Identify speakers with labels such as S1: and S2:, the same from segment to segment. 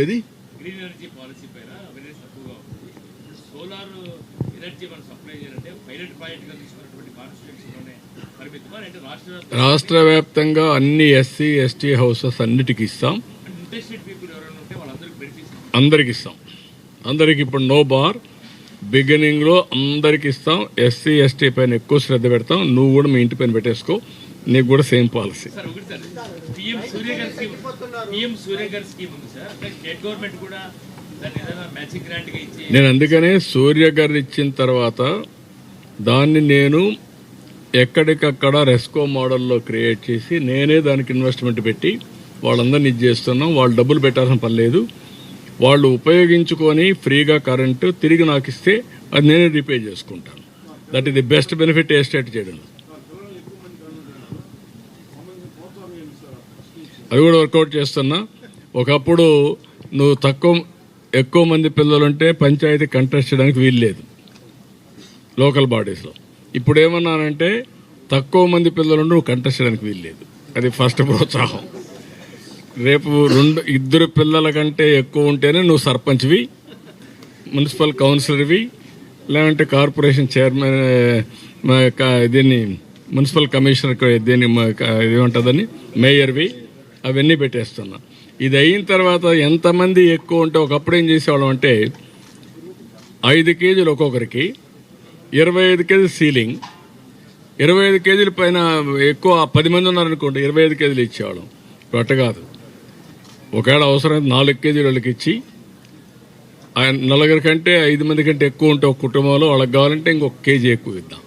S1: ఏది
S2: green energy policy పైన awareness తక్కువగా ఉంది. సోలార్ ఎనర్జీ మనం సప్లై చేయాలంటే పైలట్ ప్రాజెక్ట్గా తీసుకున్నటువంటి కాన్స్టిట్యూన్సీలోనే పరిమితమా అంటే
S1: రాష్ట్ర వ్యాప్తంగా అన్ని ఎస్సీ ఎస్టీ హౌసెస్ అన్నిటికీ ఇస్తాం.
S2: ఇంట్రెస్టెడ్ పీపుల్ ఎవరైనా ఉంటే వాళ్ళందరికీ బెనిఫిట్స్
S1: అందరికి ఇస్తాం. అందరికి ఇప్పుడు నో బార్. బిగినింగ్ లో అందరికి ఇస్తాం. ఎస్సీ ఎస్టీ పైన ఎక్కువ శ్రద్ధ పెడతాం. నువ్వు కూడా మీ ఇంటి పైన పెట్టేసుకో, నీకు కూడా సేమ్ పాలసీ.
S2: PM సూర్య గారి స్కీమ్ ఉంది సార్, స్టేట్ గవర్నమెంట్ కూడా దాన్ని ఏదైనా మ్యాచింగ్ గ్రాంట్ గా ఇచ్చి
S1: నేను అందుకనే సూర్య గారు ఇచ్చిన తర్వాత దాన్ని నేను ఎక్కడికక్కడ రెస్కో మోడల్లో క్రియేట్ చేసి నేనే దానికి ఇన్వెస్ట్మెంట్ పెట్టి వాళ్ళందరినీ ఇది చేస్తున్నాం. వాళ్ళు డబ్బులు పెట్టాల్సిన పని లేదు. వాళ్ళు ఉపయోగించుకొని ఫ్రీగా కరెంటు తిరిగి నాకు ఇస్తే అది నేనే రీపే చేసుకుంటాను. That is the best benefit A state చేయడం. అది కూడా వర్కౌట్ చేస్తున్నా. ఒకప్పుడు నువ్వు ఎక్కువ మంది పిల్లలుంటే పంచాయతీ కంటెస్ట్ చేయడానికి వీలు లేదు లోకల్ బాడీస్లో. ఇప్పుడు ఏమన్నానంటే తక్కువ మంది పిల్లలుంటే నువ్వు కంటెస్ట్ చేయడానికి వీలు లేదు. అది ఫస్ట్ ప్రోత్సాహం. రేపు ఇద్దరు పిల్లల కంటే ఎక్కువ ఉంటేనే నువ్వు సర్పంచ్వి, మున్సిపల్ కౌన్సిలర్వి, లేదంటే కార్పొరేషన్ చైర్మన్, దీన్ని మున్సిపల్ కమిషనర్, దీన్ని ఏమంటుందని మేయర్వి, అవన్నీ పెట్టేస్తున్నా. ఇది అయిన తర్వాత ఎంతమంది ఎక్కువ ఉంటే ఒకప్పుడు ఏం చేసేవాళ్ళం అంటే 5 కేజీలు ఒక్కొక్కరికి, 25 కేజీలు సీలింగ్, 25 కేజీల పైన ఎక్కువ 10 మంది ఉన్నారనుకోండి 25 కేజీలు ఇచ్చేవాళ్ళం. అట్ట కాదు. ఒకవేళ అవసరమైతే 4 కేజీల వాళ్ళకి ఇచ్చి, నలుగురి కంటే 5 మంది కంటే ఎక్కువ ఉంటే ఒక కుటుంబంలో వాళ్ళకి కావాలంటే ఇంకొక కేజీ ఎక్కువ ఇద్దాం.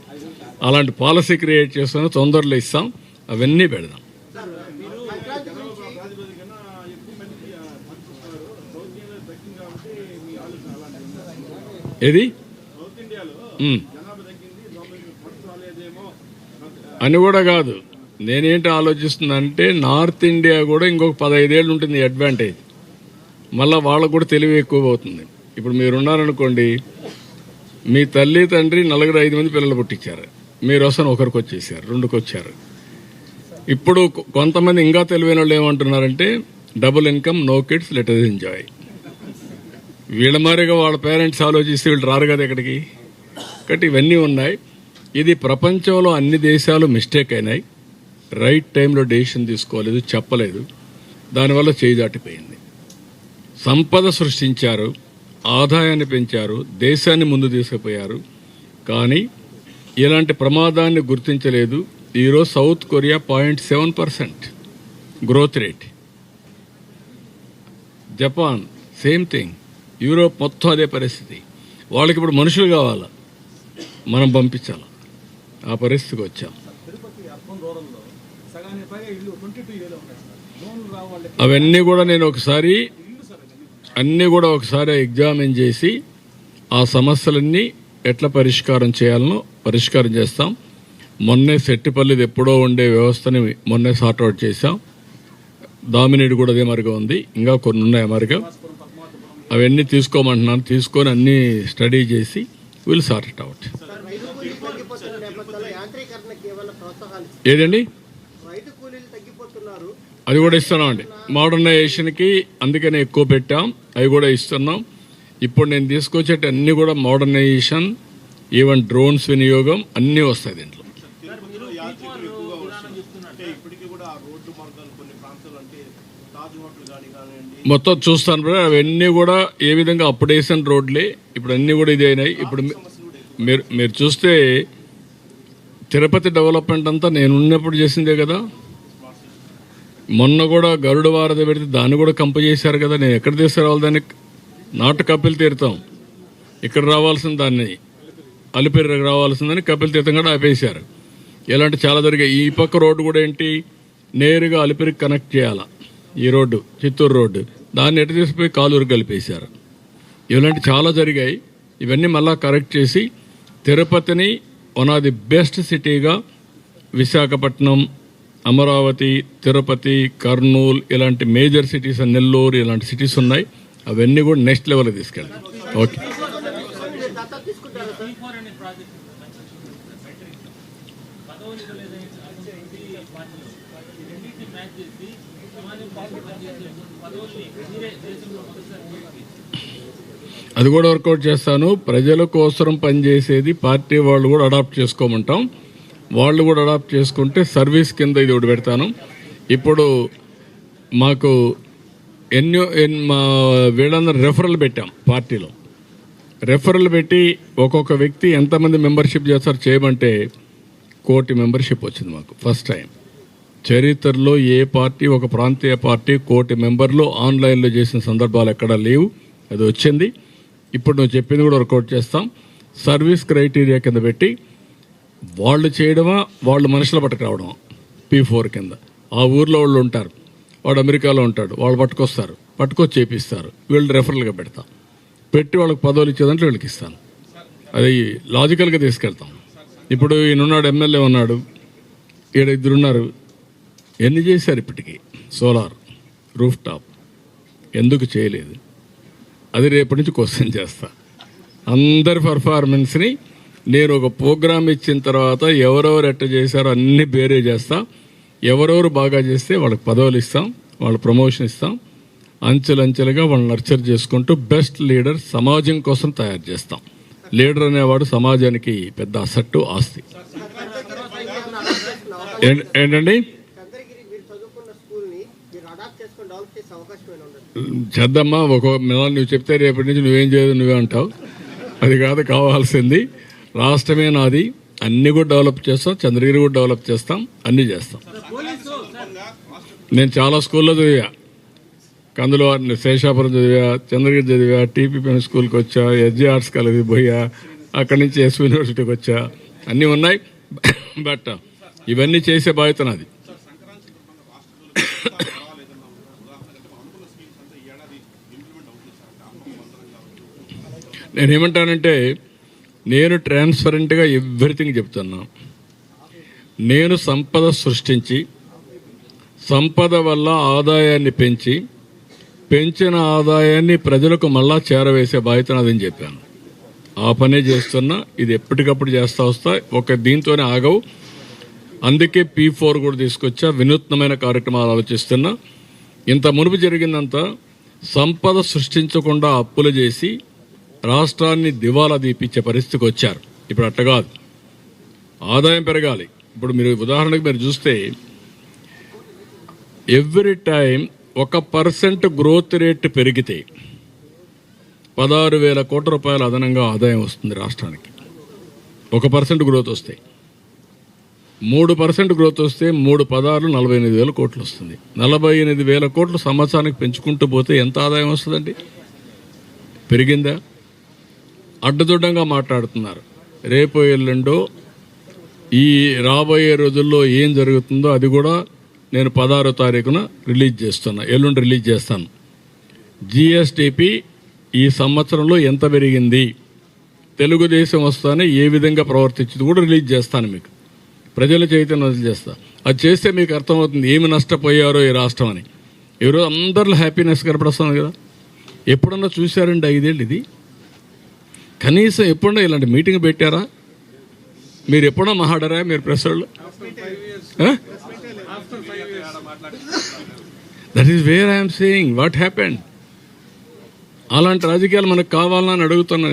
S1: అలాంటి పాలసీ క్రియేట్ చేస్తాను. తొందరలో ఇస్తాం. అవన్నీ పెడదాం. ఏది అని కూడా కాదు. నేనేంటి ఆలోచిస్తున్నానంటే నార్త్ ఇండియా కూడా ఇంకొక 15 ఏళ్ళు ఉంటుంది అడ్వాంటేజ్. మళ్ళీ వాళ్ళకు కూడా తెలివి ఎక్కువ అవుతుంది. ఇప్పుడు మీరున్నారనుకోండి, మీ తల్లి తండ్రి 4-5 మంది పిల్లలు పుట్టించారు, మీరు వస్తాను ఒకరికి వచ్చేసారు, 2కి వచ్చారు. ఇప్పుడు కొంతమంది ఇంకా తెలివైన వాళ్ళు ఏమంటున్నారంటే double income, no kids, let us enjoy. వీళ్ళ మారిగా వాళ్ళ పేరెంట్స్ ఆలోచిస్తే వీళ్ళు రారు కదా ఇక్కడికి. కాబట్టి ఇవన్నీ ఉన్నాయి. ఇది ప్రపంచంలో అన్ని దేశాలు మిస్టేక్ అయినాయి. రైట్ టైంలో డెసిషన్ తీసుకోలేదు, చెప్పలేదు. దానివల్ల చేయి దాటిపోయింది. సంపద సృష్టించారు, ఆదాయాన్ని పెంచారు, దేశాన్ని ముందు తీసుకుపోయారు. కానీ ఇలాంటి ప్రమాదాన్ని గుర్తించలేదు. ఈరోజు south Korea 0.7% growth rate, Japan same thing, Europe మొత్తం అదే పరిస్థితి. వాళ్ళకి ఇప్పుడు మనుషులు కావాలా, మనం పంపించాలి. ఆ పరిస్థితికి వచ్చాం. అవన్నీ కూడా నేను ఒకసారి ఎగ్జామిన్ చేసి ఆ సమస్యలన్నీ ఎట్లా పరిష్కారం చేయాలనో పరిష్కారం చేస్తాం. మొన్నే సెట్టిపల్లిది ఎప్పుడో ఉండే వ్యవస్థని మొన్నే సార్ట్అవుట్ చేశాం. దామినేడు కూడా అదే మరిగా ఉంది, ఇంకా కొన్ని ఉన్నాయి మరిగా. అవన్నీ తీసుకోమంటున్నాను. తీసుకొని అన్ని స్టడీ చేసి విల్ సార్ట్ ఇట్ అవుట్. ఏదండి అది కూడా ఇస్తున్నాం అండి. మోడర్నైజేషన్కి అందుకనే ఎక్కువ పెట్టాం. అవి కూడా ఇస్తున్నాం. ఇప్పుడు నేను తీసుకొచ్చేట అన్ని కూడా మోడర్నైజేషన్, ఈవెన్ డ్రోన్స్ వినియోగం అన్నీ వస్తాయి దీంట్లో. మొత్తం చూస్తాను బ్రదర్. అవన్నీ కూడా ఏ విధంగా అప్డేషన్ రోడ్లే ఇప్పుడు అన్నీ కూడా ఇది అయినాయి. ఇప్పుడు మీరు చూస్తే తిరుపతి డెవలప్మెంట్ అంతా నేను ఉన్నప్పుడు చేసిందే కదా. మొన్న కూడా గరుడ వారధి పెడితే దాన్ని కూడా కంప చేశారు కదా. నేను ఎక్కడ తీసుకురావాలి దాన్ని? నాటు కపిల్ తీర్థం ఇక్కడ రావాల్సిన దాన్ని అలిపిరికి రావాల్సిందని కపిల్ తీర్థం కూడా ఆపేశారు. ఇలాంటి చాలా జరిగాయి. ఈ పక్క రోడ్డు కూడా ఏంటి, నేరుగా అలిపిరికి కనెక్ట్ చేయాలా ఈ రోడ్డు, చిత్తూరు రోడ్డు, దాన్ని ఎటు తీసిపోయి కాలూరు కలిపేశారు. ఇలాంటి చాలా జరిగాయి. ఇవన్నీ మళ్ళా కరెక్ట్ చేసి తిరుపతిని వన్ ఆఫ్ ది బెస్ట్ సిటీగా విశాఖపట్నం, అమరావతి, తిరుపతి, కర్నూలు ఇలాంటి మేజర్ సిటీస్, నెల్లూరు ఇలాంటి సిటీస్ ఉన్నాయి. అవన్నీ కూడా నెక్స్ట్ లెవెల్కి తీసుకెళ్తాం. ఓకే. అది కూడా వర్కౌట్ చేస్తాను. ప్రజల కోసం పనిచేసేది పార్టీ వాళ్ళు కూడా అడాప్ట్ చేసుకోమంటాం. వాళ్ళు కూడా అడాప్ట్ చేసుకుంటే సర్వీస్ కింద ఇది ఒకటి పెడతాను. ఇప్పుడు మాకు మా వీళ్ళందరూ రెఫరల్ పెట్టాం పార్టీలో. రెఫరల్ పెట్టి ఒక్కొక్క వ్యక్తి ఎంతమంది మెంబర్షిప్ చేస్తారు చేయమంటే 1 కోటి మెంబర్షిప్ వచ్చింది మాకు. ఫస్ట్ టైం చరిత్రలో ఏ పార్టీ, ఒక ప్రాంతీయ పార్టీ 1 కోటి మెంబర్లు ఆన్లైన్లో చేసిన సందర్భాలు ఎక్కడా లేవు. అది వచ్చింది. ఇప్పుడు నువ్వు చెప్పింది కూడా వర్కౌట్ చేస్తాం. సర్వీస్ క్రైటీరియా కింద పెట్టి వాళ్ళు చేయడమా, వాళ్ళు మనుషులు పట్టుకురావడమా, P4 కింద. ఆ ఊర్లో వాళ్ళు ఉంటారు, వాడు అమెరికాలో ఉంటాడు, వాళ్ళు పట్టుకొచ్చి చేపిస్తారు. వీళ్ళు రెఫరల్గా పెట్టి వాళ్ళకి పదవులు ఇచ్చేదంటే వీళ్ళకి ఇస్తాను. అది లాజికల్గా తీసుకెళ్తాం. ఇప్పుడు ఈయనున్నాడు, ఎమ్మెల్యే ఉన్నాడు, 2 ఉన్నారు. ఎన్ని చేశారు ఇప్పటికీ? సోలార్ రూఫ్ టాప్ ఎందుకు చేయలేదు? అది రేపటి నుంచి క్వశ్చన్ చేస్తా. అందరి పర్ఫార్మెన్స్ని నేను ఒక ప్రోగ్రామ్ ఇచ్చిన తర్వాత ఎవరెవరు ఎట్ట చేశారో అన్ని బేరే చేస్తా. ఎవరెవరు బాగా చేస్తే వాళ్ళకి పదవులు ఇస్తాం, వాళ్ళ ప్రమోషన్ ఇస్తాం. అంచెలంచెలుగా వాళ్ళని నర్చర్ చేసుకుంటూ బెస్ట్ లీడర్ సమాజం కోసం తయారు చేస్తాం. లీడర్ అనేవాడు సమాజానికి పెద్ద అసట్టు, ఆస్తి. ఏంటండి చేద్దామా? నువ్వు చెప్తే రేపటి నుంచి నువ్వేం చేయదు నువ్వే అంటావు. అది కాదు కావాల్సింది. రాష్ట్రమే నాది, అన్ని కూడా డెవలప్ చేస్తాం, చంద్రగిరి కూడా డెవలప్ చేస్తాం, అన్ని చేస్తాం. నేను చాలా స్కూల్లో చదివా. కందులో శేషాపురం చదివా, చంద్రగిరి చదివా, TPPM స్కూల్కి వచ్చా, SG ఆర్ట్స్ కాలేజీ పోయా, అక్కడి నుంచి SV యూనివర్సిటీకి వచ్చా. అన్నీ ఉన్నాయి. బట్ ఇవన్నీ చేసే బాధ్యత నాది. నేనేమంటానంటే, నేను ట్రాన్స్పరెంట్గా ఎవ్రీథింగ్ చెప్తున్నా. నేను సంపద సృష్టించి, సంపద వల్ల ఆదాయాన్ని పెంచిన ఆదాయాన్ని ప్రజలకు మళ్ళా చేరవేసే బాధ్యత నాదని చెప్పాను. ఆ పనే చేస్తున్నా. ఇది ఎప్పటికప్పుడు చేస్తా వస్తా. దీంతోనే ఆగవు. అందుకే P4 కూడా తీసుకొచ్చా. వినూత్నమైన కార్యక్రమాలు ఆలోచిస్తున్నా. ఇంత మునుపు జరిగిందంతా సంపద సృష్టించకుండా అప్పులు చేసి రాష్ట్రాన్ని దివాలా తీపిచ్చే పరిస్థితికి వచ్చారు. ఇప్పుడు అట్ట కాదు, ఆదాయం పెరగాలి. ఇప్పుడు మీరు ఉదాహరణకు మీరు చూస్తే ఎవ్రీ టైం 1% గ్రోత్ రేట్ పెరిగితే 16,000 కోట్ల రూపాయల అదనంగా ఆదాయం వస్తుంది రాష్ట్రానికి. 1% గ్రోత్ వస్తే, 3% గ్రోత్ వస్తే 3/16 48,000 కోట్లు వస్తుంది. 48,000 కోట్లు సంవత్సరానికి పెంచుకుంటూ పోతే ఎంత ఆదాయం వస్తుందండి? పెరిగిందా? అడ్డదొడ్డంగా మాట్లాడుతున్నారు. రేపు ఎల్లుండో ఈ రాబోయే రోజుల్లో ఏం జరుగుతుందో అది కూడా నేను 16వ తారీఖున రిలీజ్ చేస్తున్నా. ఎల్లుండి రిలీజ్ చేస్తాను. GSDP ఈ సంవత్సరంలో ఎంత పెరిగింది, తెలుగుదేశం వస్తానే ఏ విధంగా ప్రవర్తించింది కూడా రిలీజ్ చేస్తాను. మీకు ప్రజల చైతన్యం చేస్తా. అది చేస్తే మీకు అర్థమవుతుంది ఏమి నష్టపోయారో ఈ రాష్ట్రం అని. ఈరోజు అందరిలో హ్యాపీనెస్ కనపడుస్తుంది కదా. ఎప్పుడన్నా చూశారండి 5 ఏళ్ళు ఇది? కనీసం ఎప్పుడన్నా ఇలాంటి మీటింగ్ పెట్టారా? మీరు ఎప్పుడన్నా మాట్లాడారా మీరు ప్రెస్ వాళ్ళు? That is where I'm saying what happened. అలాంటి రాజకీయాలు మనకు కావాలని అడుగుతున్నా.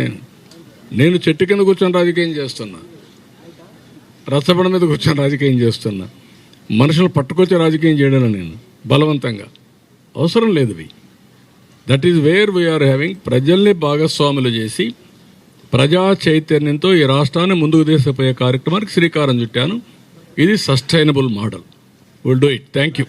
S1: నేను చెట్టు కింద కూర్చొని రాజకీయం చేస్తున్నా, రచ్చబండ మీద కూర్చొని రాజకీయం చేస్తున్నా. మనుషులు పట్టుకొచ్చే రాజకీయం చేయడం నేను బలవంతంగా అవసరం లేదు. That is where we are having. ప్రజల్ని భాగస్వాములు చేసి ప్రజా చైతన్యంతో ఈ రాష్ట్రాన్ని ముందుకు తీసుకుపోయే కార్యక్రమానికి శ్రీకారం చుట్టాను. ఇది sustainable model. Will do it. Thank you.